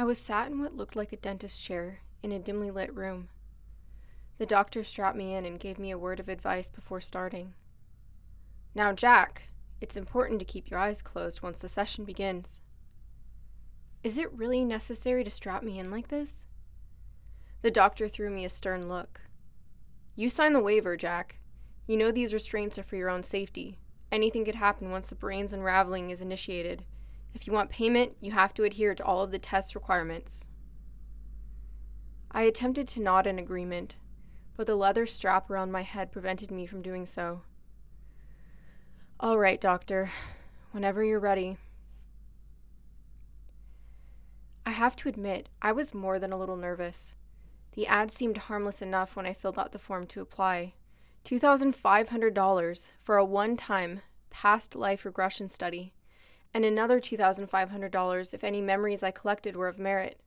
I was sat in what looked like a dentist chair in a dimly lit room. The doctor strapped me in and gave me a word of advice before starting. "Now, Jack, it's important to keep your eyes closed once the session begins." Is it really necessary to strap me in like this? The doctor threw me a stern look. You signed the waiver, Jack. You know these restraints are for your own safety. Anything could happen once the brain's unraveling is initiated. If you want payment, you have to adhere to all of the test requirements. I attempted to nod in agreement, but the leather strap around my head prevented me from doing so. All right, doctor. Whenever you're ready. I have to admit, I was more than a little nervous. The ad seemed harmless enough when I filled out the form to apply. $2,500 for a one-time past life regression study, and another $2,500 if any memories I collected were of merit.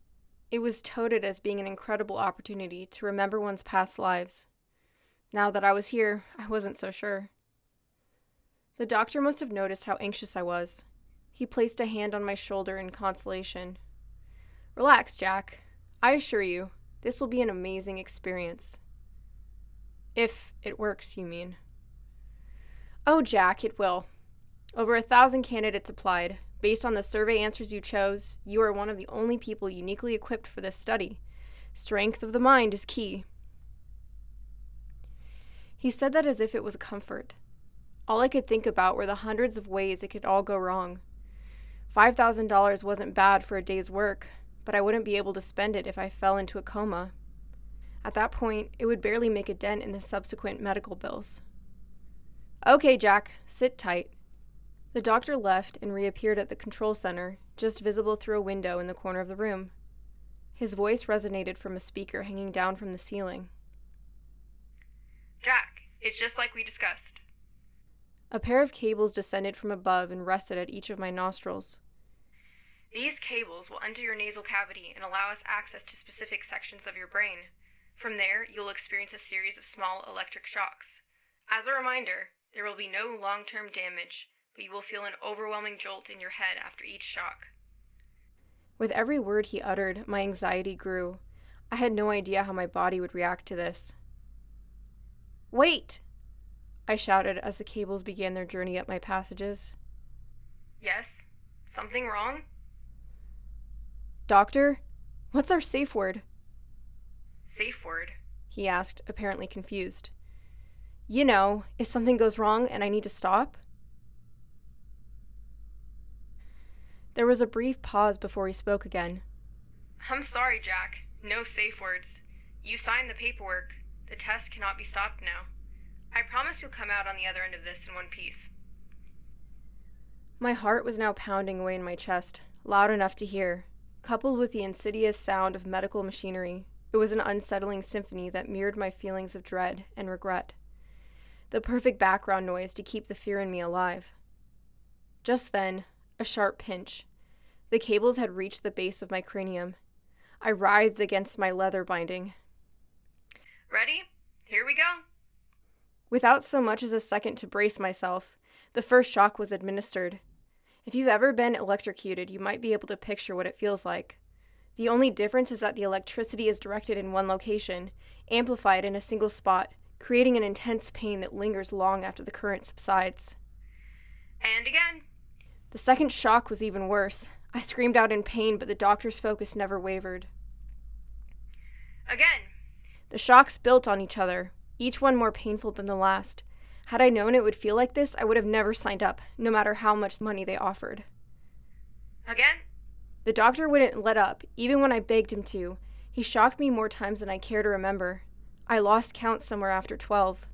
It was touted as being an incredible opportunity to remember one's past lives. Now that I was here, I wasn't so sure. The doctor must have noticed how anxious I was. He placed a hand on my shoulder in consolation. Relax, Jack. I assure you, this will be an amazing experience. If it works, you mean. Oh, Jack, it will. Over 1,000 candidates applied. Based on the survey answers you chose, you are one of the only people uniquely equipped for this study. Strength of the mind is key. He said that as if it was a comfort. All I could think about were the hundreds of ways it could all go wrong. $5,000 wasn't bad for a day's work, but I wouldn't be able to spend it if I fell into a coma. At that point, it would barely make a dent in the subsequent medical bills. Okay, Jack, sit tight. The doctor left and reappeared at the control center, just visible through a window in the corner of the room. His voice resonated from a speaker hanging down from the ceiling. Jack, it's just like we discussed. A pair of cables descended from above and rested at each of my nostrils. These cables will enter your nasal cavity and allow us access to specific sections of your brain. From there, you'll experience a series of small electric shocks. As a reminder, there will be no long-term damage, but you will feel an overwhelming jolt in your head after each shock. With every word he uttered, my anxiety grew. I had no idea how my body would react to this. Wait! I shouted as the cables began their journey up my passages. Yes? Something wrong? Doctor, what's our safe word? Safe word? He asked, apparently confused. You know, if something goes wrong and I need to stop? There was a brief pause before he spoke again. I'm sorry, Jack. No safe words. You signed the paperwork. The test cannot be stopped now. I promise you'll come out on the other end of this in one piece. My heart was now pounding away in my chest, loud enough to hear. Coupled with the insidious sound of medical machinery, it was an unsettling symphony that mirrored my feelings of dread and regret. The perfect background noise to keep the fear in me alive. Just then, a sharp pinch. The cables had reached the base of my cranium. I writhed against my leather binding. Ready? Here we go. Without so much as a second to brace myself, the first shock was administered. If you've ever been electrocuted, you might be able to picture what it feels like. The only difference is that the electricity is directed in one location, amplified in a single spot, creating an intense pain that lingers long after the current subsides. And again. The second shock was even worse. I screamed out in pain, but the doctor's focus never wavered. Again. The shocks built on each other, each one more painful than the last. Had I known it would feel like this, I would have never signed up, no matter how much money they offered. Again? The doctor wouldn't let up, even when I begged him to. He shocked me more times than I care to remember. I lost count somewhere after 12.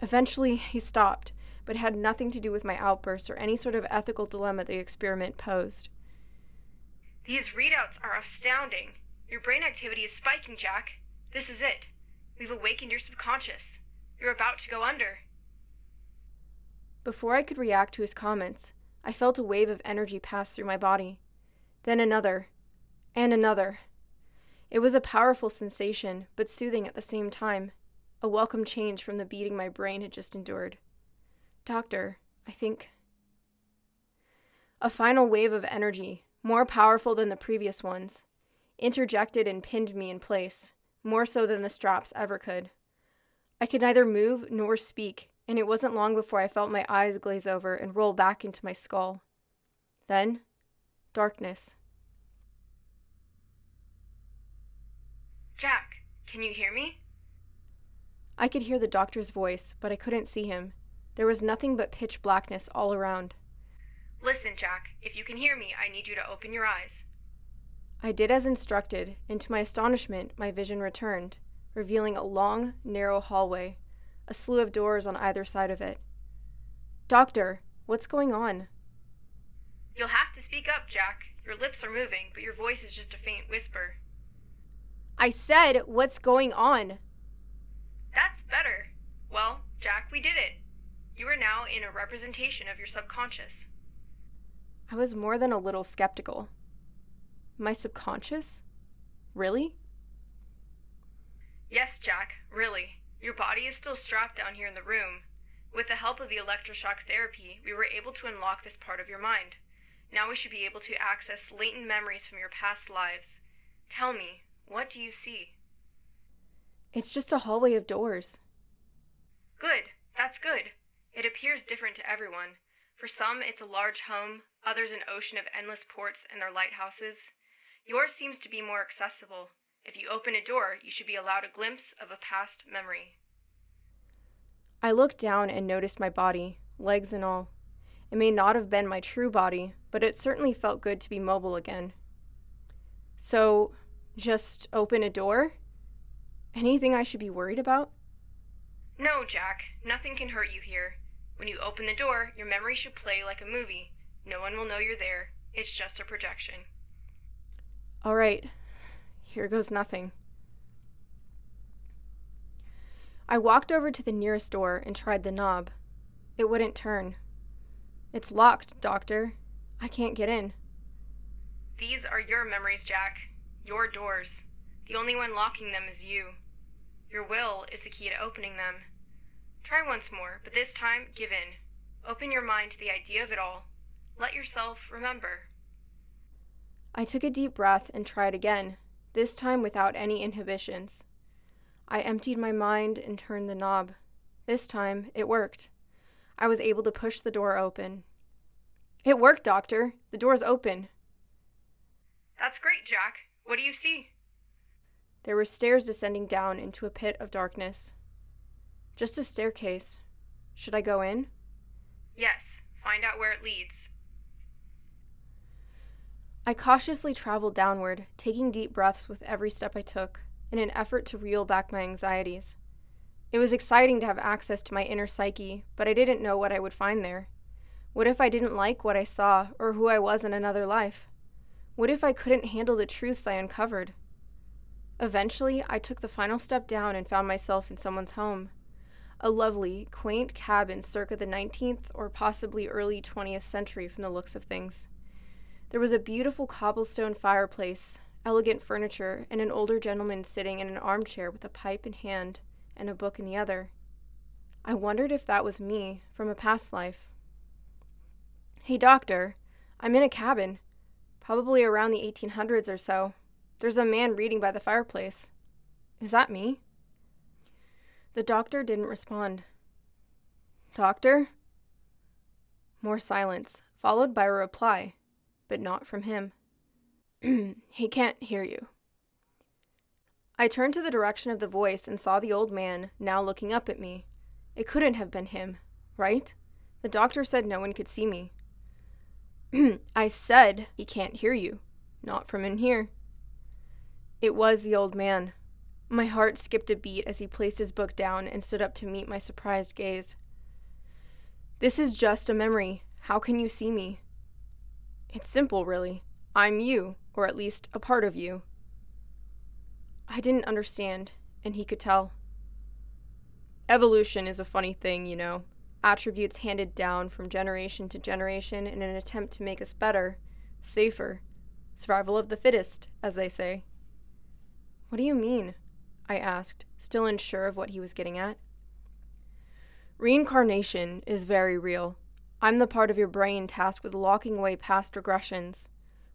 Eventually, he stopped, but it had nothing to do with my outbursts or any sort of ethical dilemma the experiment posed. These readouts are astounding. Your brain activity is spiking, Jack. This is it. We've awakened your subconscious. You're about to go under. Before I could react to his comments, I felt a wave of energy pass through my body. Then another, and another. It was a powerful sensation, but soothing at the same time. A welcome change from the beating my brain had just endured. Doctor, I think... A final wave of energy, more powerful than the previous ones. interjected and pinned me in place, more so than the straps ever could. I could neither move nor speak, and it wasn't long before I felt my eyes glaze over and roll back into my skull. Then, darkness. Jack, can you hear me? I could hear the doctor's voice, but I couldn't see him. There was nothing but pitch blackness all around. Listen, Jack, if you can hear me, I need you to open your eyes. I did as instructed, and to my astonishment, my vision returned, revealing a long, narrow hallway, a slew of doors on either side of it. Doctor, what's going on? You'll have to speak up, Jack. Your lips are moving, but your voice is just a faint whisper. I said, what's going on? That's better. Well, Jack, we did it. You are now in a representation of your subconscious. I was more than a little skeptical. My subconscious? Really? Yes, Jack, really. Your body is still strapped down here in the room. With the help of the electroshock therapy, we were able to unlock this part of your mind. Now we should be able to access latent memories from your past lives. Tell me, what do you see? It's just a hallway of doors. Good, that's good. It appears different to everyone. For some, it's a large home, others an ocean of endless ports and their lighthouses. Yours seems to be more accessible. If you open a door, you should be allowed a glimpse of a past memory. I looked down and noticed my body, legs and all. It may not have been my true body, but it certainly felt good to be mobile again. So, just open a door? Anything I should be worried about? No, Jack, nothing can hurt you here. When you open the door, your memory should play like a movie. No one will know you're there. It's just a projection. All right, here goes nothing. I walked over to the nearest door and tried the knob. It wouldn't turn. It's locked, Doctor. I can't get in. These are your memories, Jack. Your doors. The only one locking them is you. Your will is the key to opening them. Try once more, but this time, give in. Open your mind to the idea of it all. Let yourself remember. I took a deep breath and tried again, this time without any inhibitions. I emptied my mind and turned the knob. This time, it worked. I was able to push the door open. It worked, Doctor. The door's open. That's great, Jack. What do you see? There were stairs descending down into a pit of darkness. Just a staircase. Should I go in? Yes. Find out where it leads. I cautiously traveled downward, taking deep breaths with every step I took, in an effort to reel back my anxieties. It was exciting to have access to my inner psyche, but I didn't know what I would find there. What if I didn't like what I saw or who I was in another life? What if I couldn't handle the truths I uncovered? Eventually, I took the final step down and found myself in someone's home. A lovely, quaint cabin circa the 19th or possibly early 20th century from the looks of things. There was a beautiful cobblestone fireplace, elegant furniture, and an older gentleman sitting in an armchair with a pipe in hand and a book in the other. I wondered if that was me from a past life. Hey, Doctor, I'm in a cabin, probably around the 1800s or so. There's a man reading by the fireplace. Is that me? The doctor didn't respond. Doctor? More silence, followed by a reply, but not from him. He can't hear you. I turned to the direction of the voice and saw the old man, now looking up at me. It couldn't have been him, right? The doctor said no one could see me. I said he can't hear you, not from in here. It was the old man. My heart skipped a beat as he placed his book down and stood up to meet my surprised gaze. This is just a memory. How can you see me? It's simple, really. I'm you, or at least a part of you. I didn't understand, and he could tell. Evolution is a funny thing, you know. Attributes handed down from generation to generation in an attempt to make us better, safer. Survival of the fittest, as they say. What do you mean? I asked, still unsure of what he was getting at. Reincarnation is very real. I'm the part of your brain tasked with locking away past regressions.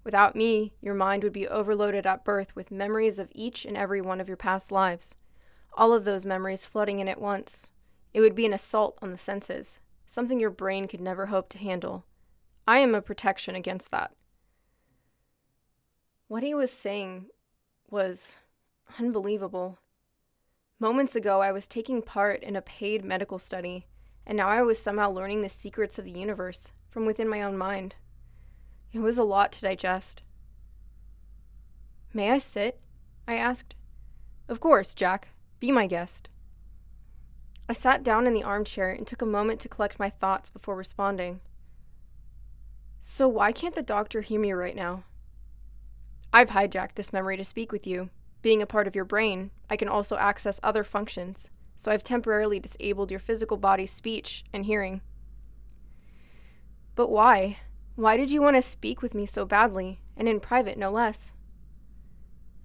Without me, your mind would be overloaded at birth with memories of each and every one of your past lives. All of those memories flooding in at once. It would be an assault on the senses, something your brain could never hope to handle. I am a protection against that. What he was saying was unbelievable. Moments ago, I was taking part in a paid medical study, and now I was somehow learning the secrets of the universe from within my own mind. It was a lot to digest. "May I sit?" I asked. "Of course, Jack. Be my guest." I sat down in the armchair and took a moment to collect my thoughts before responding. "So why can't the doctor hear me right now?" "I've hijacked this memory to speak with you. Being a part of your brain, I can also access other functions, so I've temporarily disabled your physical body's speech and hearing." "But why? Why did you want to speak with me so badly, and in private no less?"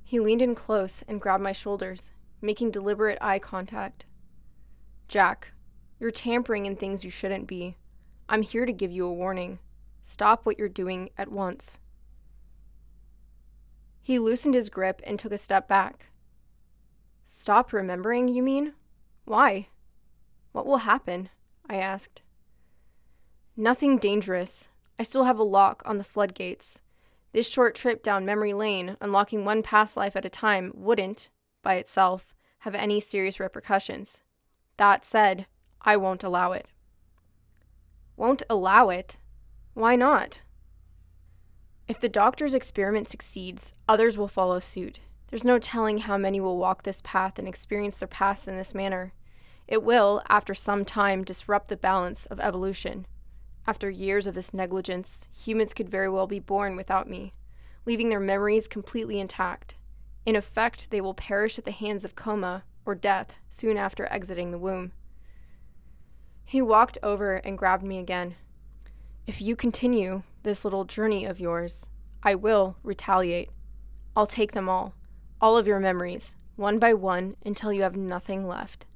He leaned in close and grabbed my shoulders, making deliberate eye contact. "Jack, you're tampering in things you shouldn't be. I'm here to give you a warning. Stop what you're doing at once." He loosened his grip and took a step back. "Stop remembering, you mean? Why? What will happen?" I asked. "Nothing dangerous. I still have a lock on the floodgates. This short trip down memory lane, unlocking one past life at a time, wouldn't, by itself, have any serious repercussions. That said, I won't allow it." "Won't allow it? Why not?" "If the doctor's experiment succeeds, others will follow suit. There's no telling how many will walk this path and experience their past in this manner. It will, after some time, disrupt the balance of evolution. After years of this negligence, humans could very well be born without me, leaving their memories completely intact. In effect, they will perish at the hands of coma or death soon after exiting the womb." He walked over and grabbed me again. "If you continue this little journey of yours, I will retaliate. I'll take them all of your memories, one by one, until you have nothing left.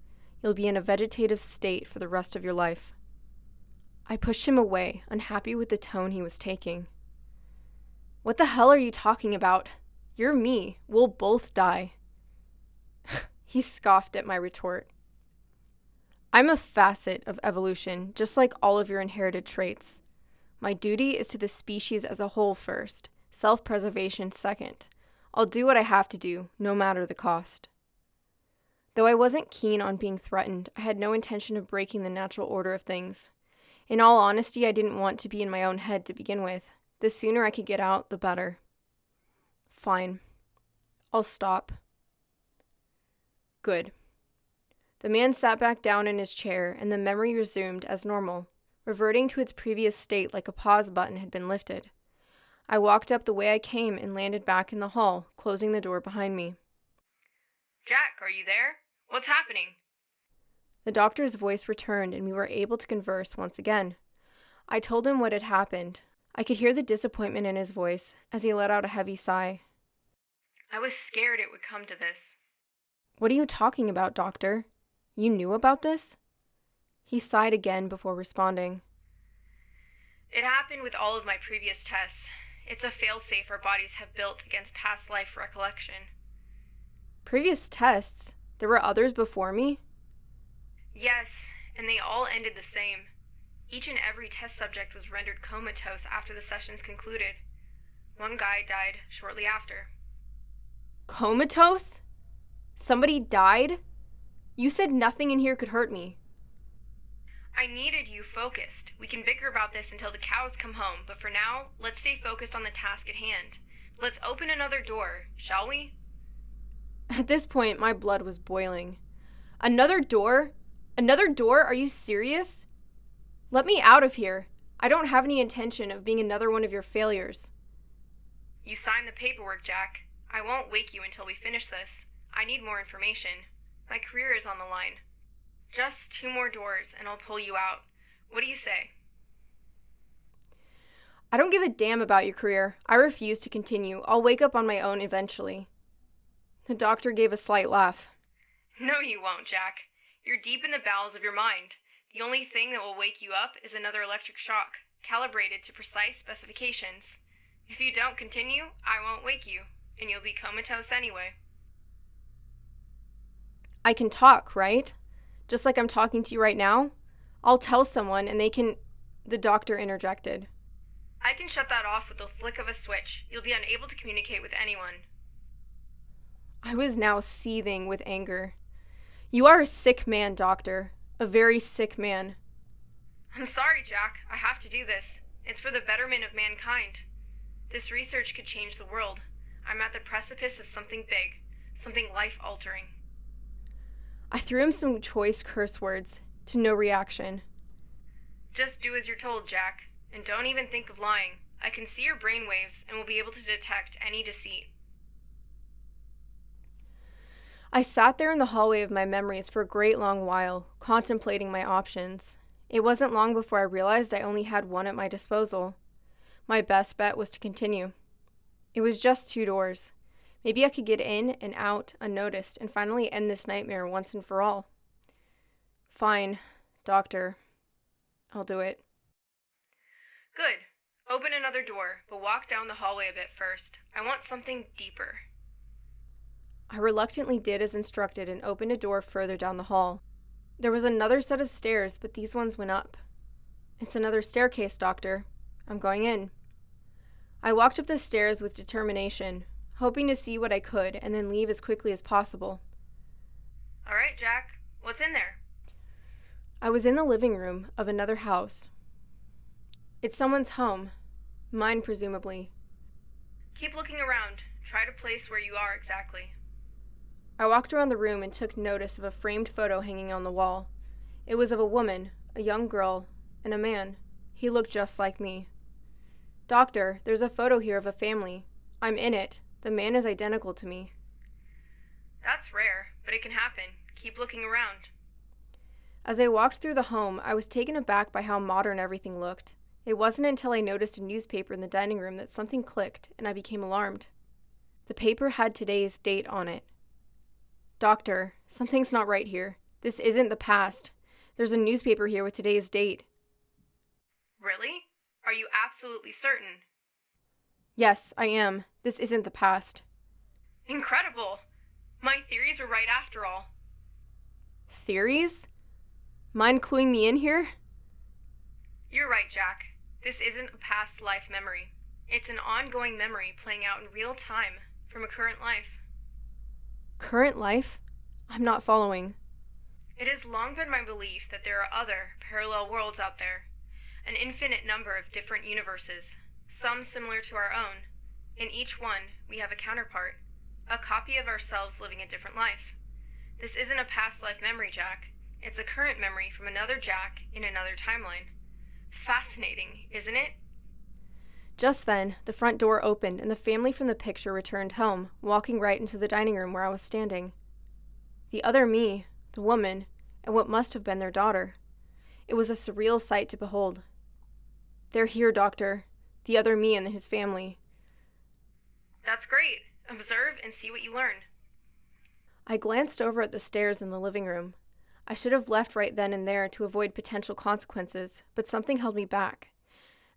You'll be in a vegetative state for the rest of your life." I pushed him away, unhappy with the tone he was taking. "What the hell are you talking about? You're me. We'll both die." He scoffed at my retort. "I'm a facet of evolution, just like all of your inherited traits. My duty is to the species as a whole first, self-preservation second. I'll do what I have to do, no matter the cost." Though I wasn't keen on being threatened, I had no intention of breaking the natural order of things. In all honesty, I didn't want to be in my own head to begin with. The sooner I could get out, the better. "Fine. I'll stop." "Good." The man sat back down in his chair, and the memory resumed as normal, reverting to its previous state like a pause button had been lifted. I walked up the way I came and landed back in the hall, closing the door behind me. "Jack, are you there? What's happening?" The doctor's voice returned, and we were able to converse once again. I told him what had happened. I could hear the disappointment in his voice as he let out a heavy sigh. "I was scared it would come to this." "What are you talking about, doctor? You knew about this?" He sighed again before responding. "It happened with all of my previous tests. It's a failsafe our bodies have built against past life recollection." "Previous tests? There were others before me?" "Yes, and they all ended the same. Each and every test subject was rendered comatose after the sessions concluded. One guy died shortly after." "Comatose? Somebody died? You said nothing in here could hurt me." "I needed you focused. We can bicker about this until the cows come home, but for now, let's stay focused on the task at hand. Let's open another door, shall we?" At this point, my blood was boiling. "Another door? Another door? Are you serious? Let me out of here. I don't have any intention of being another one of your failures." "You signed the paperwork, Jack. I won't wake you until we finish this. I need more information. My career is on the line. Just 2 more doors and I'll pull you out. What do you say?" "I don't give a damn about your career. I refuse to continue. I'll wake up on my own eventually." The doctor gave a slight laugh. "No, you won't, Jack. You're deep in the bowels of your mind. The only thing that will wake you up is another electric shock, calibrated to precise specifications. If you don't continue, I won't wake you, and you'll be comatose anyway. I can talk, right? Just like I'm talking to you right now? I'll tell someone and they can. The doctor interjected. I can shut that off with the flick of a switch. You'll be unable to communicate with anyone. I was now seething with anger. You are a sick man, doctor. A very sick man. I'm sorry, Jack. I have to do this. It's for the betterment of mankind. This research could change the world. I'm at the precipice of something big, something life-altering. I threw him some choice curse words, to no reaction. Just do as you're told, Jack, and don't even think of lying. I can see your brainwaves and will be able to detect any deceit. I sat there in the hallway of my memories for a great long while, contemplating my options. It wasn't long before I realized I only had one at my disposal. My best bet was to continue. It was just 2 doors. Maybe I could get in and out unnoticed and finally end this nightmare once and for all. Fine, doctor. I'll do it. Good. Open another door, but walk down the hallway a bit first. I want something deeper. I reluctantly did as instructed and opened a door further down the hall. There was another set of stairs, but these ones went up. It's another staircase, doctor. I'm going in. I walked up the stairs with determination, hoping to see what I could and then leave as quickly as possible. All right, Jack. What's in there? I was in the living room of another house. It's someone's home. Mine, presumably. Keep looking around. Try to place where you are exactly. I walked around the room and took notice of a framed photo hanging on the wall. It was of a woman, a young girl, and a man. He looked just like me. Doctor, there's a photo here of a family. I'm in it. The man is identical to me. That's rare, but it can happen. Keep looking around. As I walked through the home, I was taken aback by how modern everything looked. It wasn't until I noticed a newspaper in the dining room that something clicked, and I became alarmed. The paper had today's date on it. Doctor, something's not right here. This isn't the past. There's a newspaper here with today's date. Really? Are you absolutely certain? Yes, I am. This isn't the past. Incredible! My theories were right after all. Theories? Mind cluing me in here? You're right, Jack. This isn't a past life memory. It's an ongoing memory playing out in real time from a current life. Current life? I'm not following. It has long been my belief that there are other parallel worlds out there, an infinite number of different universes, some similar to our own. In each one, we have a counterpart, a copy of ourselves living a different life. This isn't a past life memory, Jack. It's a current memory from another Jack in another timeline. Fascinating, isn't it? Just then, the front door opened and the family from the picture returned home, walking right into the dining room where I was standing. The other me, the woman, and what must have been their daughter. It was a surreal sight to behold. They're here, doctor. The other me and his family. That's great. Observe and see what you learn. I glanced over at the stairs in the living room. I should have left right then and there to avoid potential consequences, but something held me back.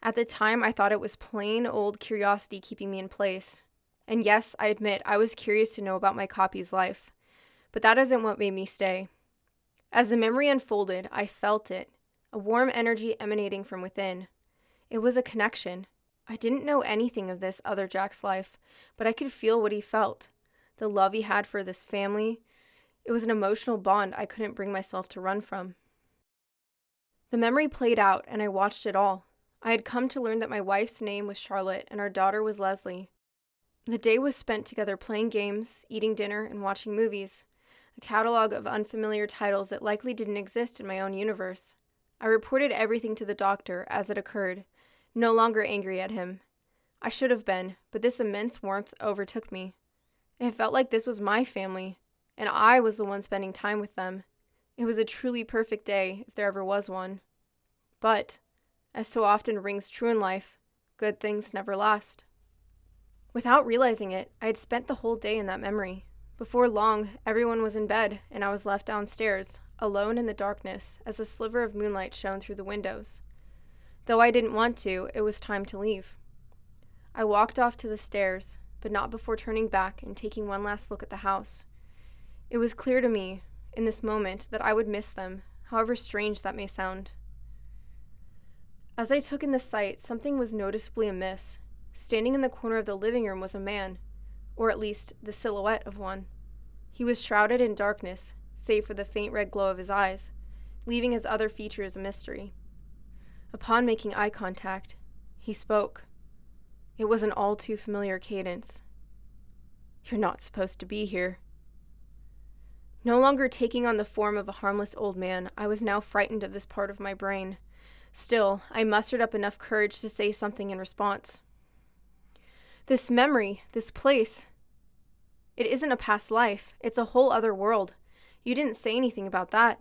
At the time, I thought it was plain old curiosity keeping me in place. And yes, I admit, I was curious to know about my copy's life. But that isn't what made me stay. As the memory unfolded, I felt it, a warm energy emanating from within. It was a connection. I didn't know anything of this other Jack's life, but I could feel what he felt, the love he had for this family. It was an emotional bond I couldn't bring myself to run from. The memory played out, and I watched it all. I had come to learn that my wife's name was Charlotte and our daughter was Leslie. The day was spent together playing games, eating dinner, and watching movies, a catalog of unfamiliar titles that likely didn't exist in my own universe. I reported everything to the doctor as it occurred, no longer angry at him. I should have been, but this immense warmth overtook me. It felt like this was my family, and I was the one spending time with them. It was a truly perfect day, if there ever was one. But, as so often rings true in life, good things never last. Without realizing it, I had spent the whole day in that memory. Before long, everyone was in bed, and I was left downstairs, alone in the darkness, as a sliver of moonlight shone through the windows. Though I didn't want to, it was time to leave. I walked off to the stairs, but not before turning back and taking one last look at the house. It was clear to me, in this moment, that I would miss them, however strange that may sound. As I took in the sight, something was noticeably amiss. Standing in the corner of the living room was a man, or at least the silhouette of one. He was shrouded in darkness, save for the faint red glow of his eyes, leaving his other features a mystery. Upon making eye contact, he spoke. It was an all too familiar cadence. "You're not supposed to be here." No longer taking on the form of a harmless old man, I was now frightened of this part of my brain. Still, I mustered up enough courage to say something in response. "This memory, this place, it isn't a past life. It's a whole other world. You didn't say anything about that."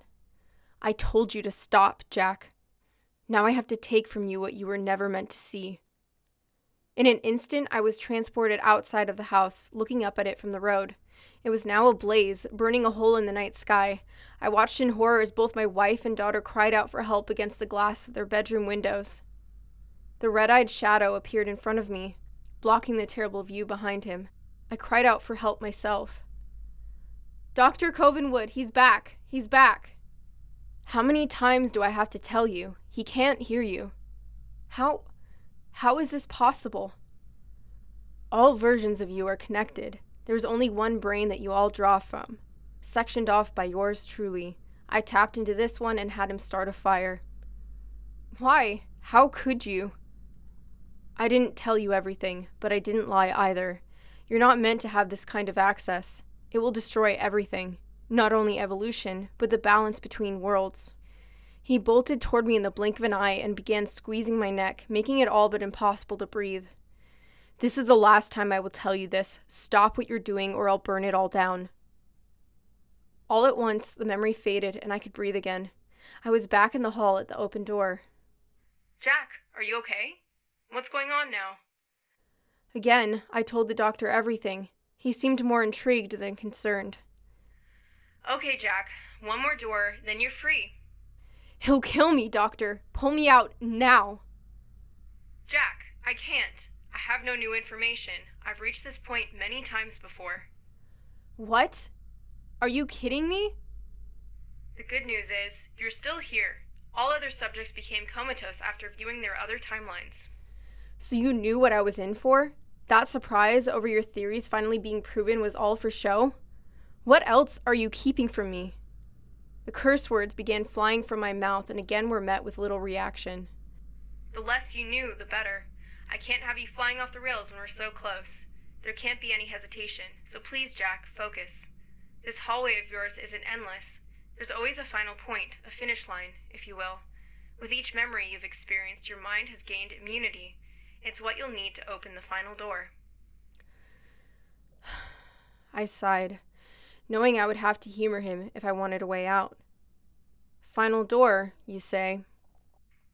"I told you to stop, Jack. Now I have to take from you what you were never meant to see." In an instant, I was transported outside of the house, looking up at it from the road. It was now ablaze, burning a hole in the night sky. I watched in horror as both my wife and daughter cried out for help against the glass of their bedroom windows. The red-eyed shadow appeared in front of me, blocking the terrible view behind him. I cried out for help myself. "Dr. Covenwood, he's back! He's back!" "How many times do I have to tell you? He can't hear you." How is this possible?" "All versions of you are connected. There's only one brain that you all draw from, sectioned off by yours truly. I tapped into this one and had him start a fire." "Why? How could you?" "I didn't tell you everything, but I didn't lie either. You're not meant to have this kind of access. It will destroy everything, not only evolution, but the balance between worlds." He bolted toward me in the blink of an eye and began squeezing my neck, making it all but impossible to breathe. "This is the last time I will tell you this. Stop what you're doing or I'll burn it all down." All at once, the memory faded and I could breathe again. I was back in the hall at the open door. "Jack, are you okay? What's going on now?" Again, I told the doctor everything. He seemed more intrigued than concerned. "Okay, Jack, one more door, then you're free." "He'll kill me, doctor. Pull me out, now." "Jack, I can't. I have no new information. I've reached this point many times before." "What? Are you kidding me?" "The good news is, you're still here. All other subjects became comatose after viewing their other timelines." "So you knew what I was in for? That surprise over your theories finally being proven was all for show? What else are you keeping from me?" The curse words began flying from my mouth and again were met with little reaction. "The less you knew, the better. I can't have you flying off the rails when we're so close. There can't be any hesitation, so please, Jack, focus. This hallway of yours isn't endless. There's always a final point, a finish line, if you will. With each memory you've experienced, your mind has gained immunity. It's what you'll need to open the final door." I sighed, knowing I would have to humor him if I wanted a way out. "Final door, you say?"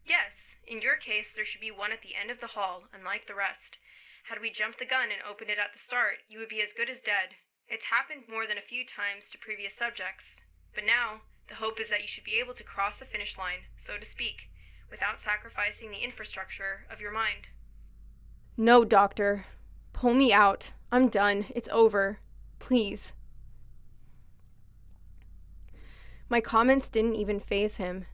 "Yes, in your case there should be one at the end of the hall, unlike the rest. Had we jumped the gun and opened it at the start, you would be as good as dead. It's happened more than a few times to previous subjects. But now, the hope is that you should be able to cross the finish line, so to speak, without sacrificing the infrastructure of your mind." "No, doctor. Pull me out. I'm done. It's over. Please." My comments didn't even faze him.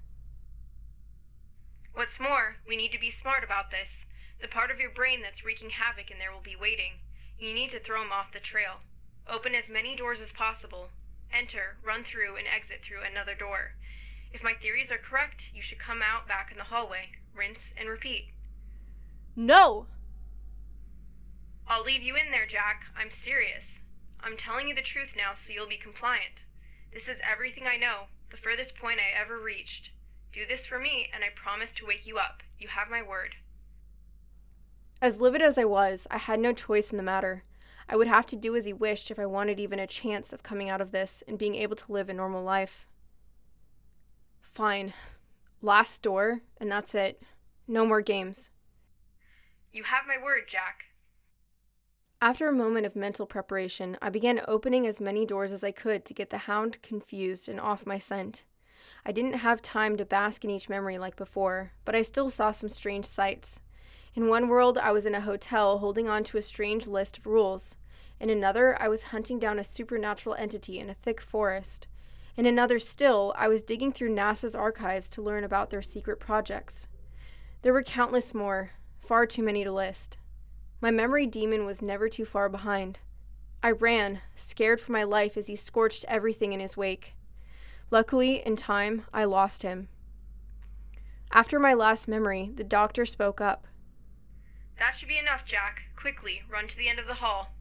"What's more, we need to be smart about this. The part of your brain that's wreaking havoc in there will be waiting. You need to throw him off the trail. Open as many doors as possible. Enter, run through, and exit through another door. If my theories are correct, you should come out back in the hallway. Rinse and repeat." "No!" "I'll leave you in there, Jack. I'm serious. I'm telling you the truth now so you'll be compliant. This is everything I know, the furthest point I ever reached. Do this for me, and I promise to wake you up. You have my word." As livid as I was, I had no choice in the matter. I would have to do as he wished if I wanted even a chance of coming out of this and being able to live a normal life. Fine. Last door, and that's it. No more games. "You have my word, Jack." After a moment of mental preparation, I began opening as many doors as I could to get the hound confused and off my scent. I didn't have time to bask in each memory like before, but I still saw some strange sights. In one world, I was in a hotel holding on to a strange list of rules. In another, I was hunting down a supernatural entity in a thick forest. In another still, I was digging through NASA's archives to learn about their secret projects. There were countless more, far too many to list. My memory demon was never too far behind. I ran, scared for my life as he scorched everything in his wake. Luckily, in time, I lost him. After my last memory, the doctor spoke up. That should be enough, Jack. Quickly, run to the end of the hall.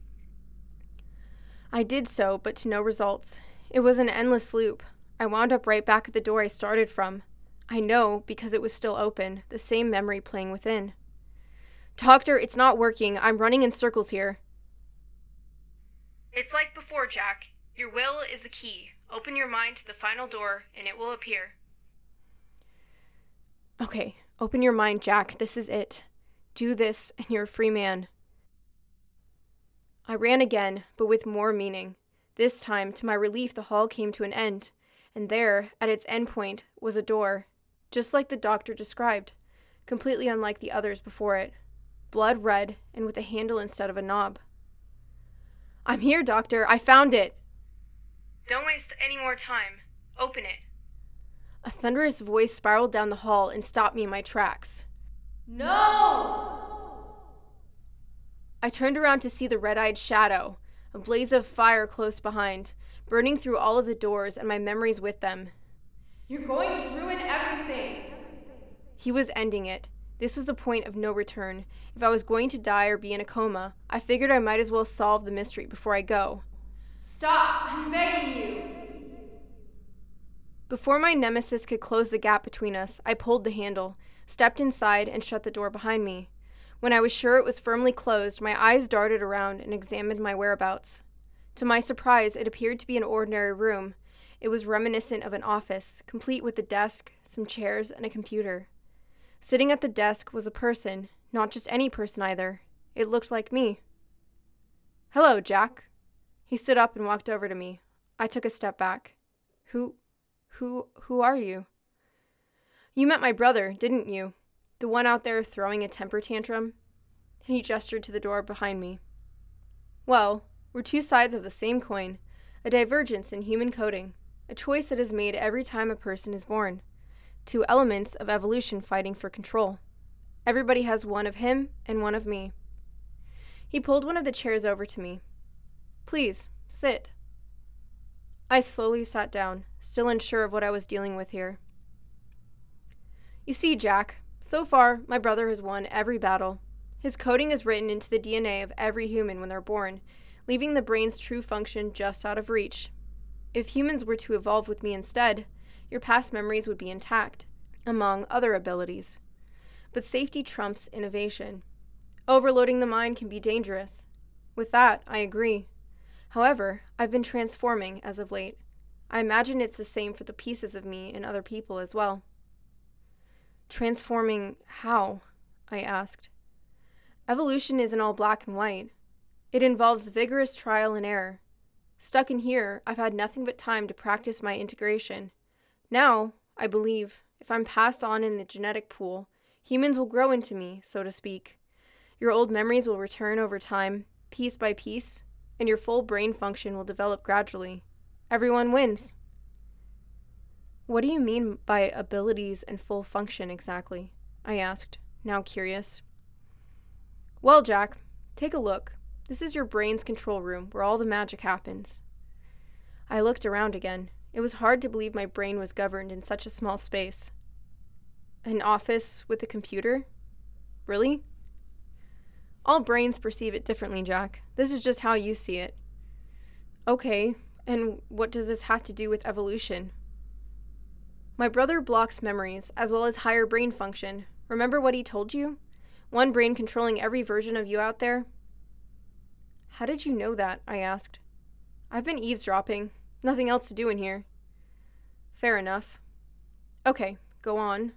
I did so, but to no results. It was an endless loop. I wound up right back at the door I started from. I know, because it was still open, the same memory playing within. Doctor, it's not working. I'm running in circles here. It's like before, Jack. Your will is the key. Open your mind to the final door, and it will appear. Okay, open your mind, Jack. This is it. Do this, and you're a free man. I ran again, but with more meaning. This time, to my relief, the hall came to an end, and there, at its end point, was a door, just like the doctor described, completely unlike the others before it, blood red and with a handle instead of a knob. I'm here, Doctor. I found it. Don't waste any more time. Open it. A thunderous voice spiraled down the hall and stopped me in my tracks. No! I turned around to see the red-eyed shadow, a blaze of fire close behind, burning through all of the doors and my memories with them. You're going to ruin everything! He was ending it. This was the point of no return. If I was going to die or be in a coma, I figured I might as well solve the mystery before I go. Stop! I'm begging you! Before my nemesis could close the gap between us, I pulled the handle, stepped inside, and shut the door behind me. When I was sure it was firmly closed, my eyes darted around and examined my whereabouts. To my surprise, it appeared to be an ordinary room. It was reminiscent of an office, complete with a desk, some chairs, and a computer. Sitting at the desk was a person, not just any person either. It looked like me. Hello, Jack. He stood up and walked over to me. I took a step back. Who are you? You met my brother, didn't you? The one out there throwing a temper tantrum? He gestured to the door behind me. Well, we're two sides of the same coin, a divergence in human coding, a choice that is made every time a person is born. Two elements of evolution fighting for control. Everybody has one of him and one of me. He pulled one of the chairs over to me. Please, sit. I slowly sat down, still unsure of what I was dealing with here. You see, Jack, so far, my brother has won every battle. His coding is written into the DNA of every human when they're born, leaving the brain's true function just out of reach. If humans were to evolve with me instead, your past memories would be intact, among other abilities. But safety trumps innovation. Overloading the mind can be dangerous. With that, I agree. However, I've been transforming as of late. I imagine it's the same for the pieces of me in other people as well. Transforming how? I asked. Evolution isn't all black and white. It involves vigorous trial and error. Stuck in here, I've had nothing but time to practice my integration. Now, I believe, if I'm passed on in the genetic pool, humans will grow into me, so to speak. Your old memories will return over time, piece by piece, and your full brain function will develop gradually. Everyone wins. What do you mean by abilities and full function exactly? I asked, now curious. Well, Jack, take a look. This is your brain's control room, where all the magic happens. I looked around again. It was hard to believe my brain was governed in such a small space. An office with a computer? Really? All brains perceive it differently, Jack. This is just how you see it. Okay, and what does this have to do with evolution? My brother blocks memories, as well as higher brain function. Remember what he told you? One brain controlling every version of you out there? How did you know that? I asked. I've been eavesdropping. Nothing else to do in here. Fair enough. Okay, go on.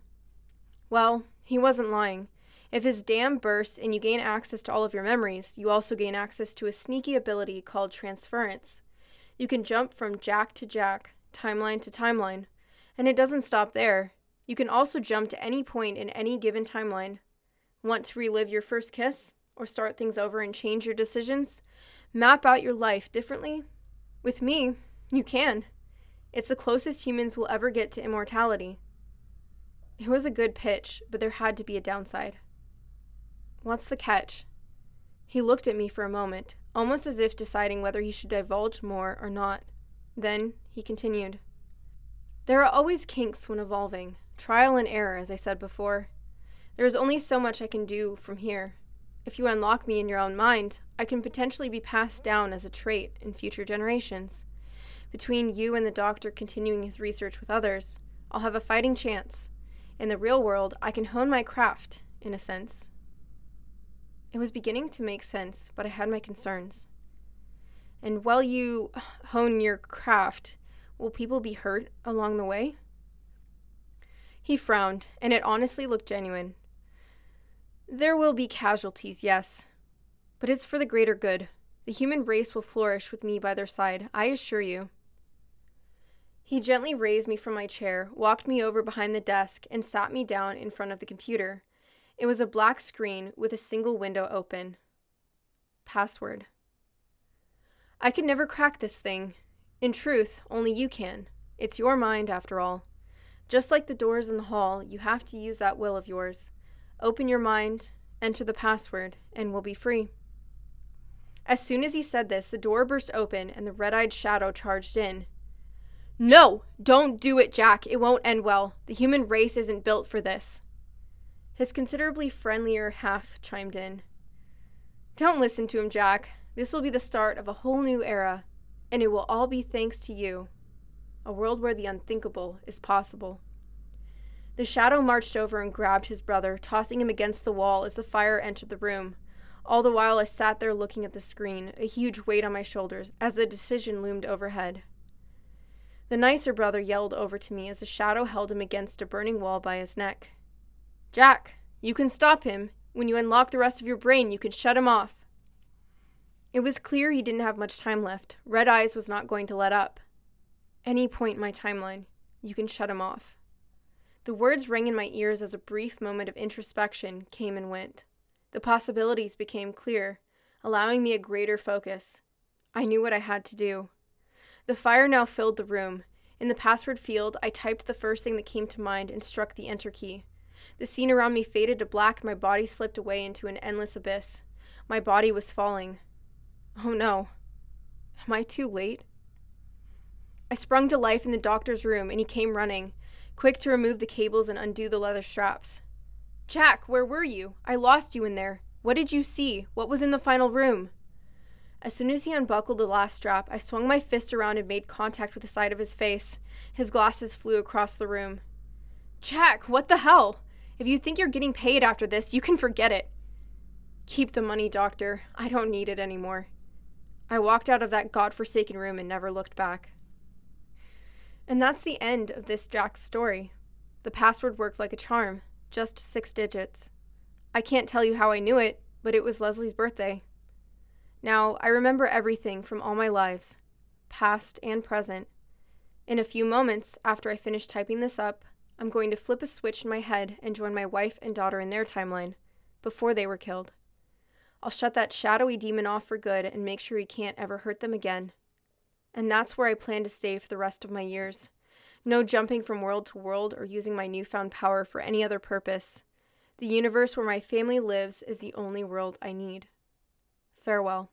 Well, he wasn't lying. If his dam bursts and you gain access to all of your memories, you also gain access to a sneaky ability called transference. You can jump from Jack to Jack, timeline to timeline. And it doesn't stop there. You can also jump to any point in any given timeline. Want to relive your first kiss? Or start things over and change your decisions? Map out your life differently? With me, you can. It's the closest humans will ever get to immortality. It was a good pitch, but there had to be a downside. What's the catch? He looked at me for a moment, almost as if deciding whether he should divulge more or not. Then he continued. There are always kinks when evolving. Trial and error, as I said before. There is only so much I can do from here. If you unlock me in your own mind, I can potentially be passed down as a trait in future generations. Between you and the doctor continuing his research with others, I'll have a fighting chance. In the real world, I can hone my craft, in a sense. It was beginning to make sense, but I had my concerns. And while you hone your craft, will people be hurt along the way? He frowned, and it honestly looked genuine. There will be casualties, yes, but it's for the greater good. The human race will flourish with me by their side, I assure you. He gently raised me from my chair, walked me over behind the desk, and sat me down in front of the computer. It was a black screen with a single window open. Password. I could never crack this thing. In truth, only you can. It's your mind, after all. Just like the doors in the hall, you have to use that will of yours. Open your mind, enter the password, and we'll be free. As soon as he said this, the door burst open and the red-eyed shadow charged in. No! Don't do it, Jack. It won't end well. The human race isn't built for this. His considerably friendlier half chimed in. Don't listen to him, Jack. This will be the start of a whole new era, and it will all be thanks to you. A world where the unthinkable is possible. The shadow marched over and grabbed his brother, tossing him against the wall as the fire entered the room. All the while I sat there looking at the screen, a huge weight on my shoulders, as the decision loomed overhead. The nicer brother yelled over to me as the shadow held him against a burning wall by his neck. Jack, you can stop him. When you unlock the rest of your brain, you can shut him off. It was clear he didn't have much time left. Red Eyes was not going to let up. Any point in my timeline, you can shut him off. The words rang in my ears as a brief moment of introspection came and went. The possibilities became clear, allowing me a greater focus. I knew what I had to do. The fire now filled the room. In the password field, I typed the first thing that came to mind and struck the enter key. The scene around me faded to black and my body slipped away into an endless abyss. My body was falling. Oh no. Am I too late? I sprung to life in the doctor's room and he came running, quick to remove the cables and undo the leather straps. Jack, where were you? I lost you in there. What did you see? What was in the final room? As soon as he unbuckled the last strap, I swung my fist around and made contact with the side of his face. His glasses flew across the room. Jack, what the hell? If you think you're getting paid after this, you can forget it. Keep the money, doctor. I don't need it anymore. I walked out of that godforsaken room and never looked back. And that's the end of this Jack's story. The password worked like a charm, just 6 digits. I can't tell you how I knew it, but it was Leslie's birthday. Now, I remember everything from all my lives, past and present. In a few moments, after I finish typing this up, I'm going to flip a switch in my head and join my wife and daughter in their timeline, before they were killed. I'll shut that shadowy demon off for good and make sure he can't ever hurt them again. And that's where I plan to stay for the rest of my years. No jumping from world to world or using my newfound power for any other purpose. The universe where my family lives is the only world I need. Farewell.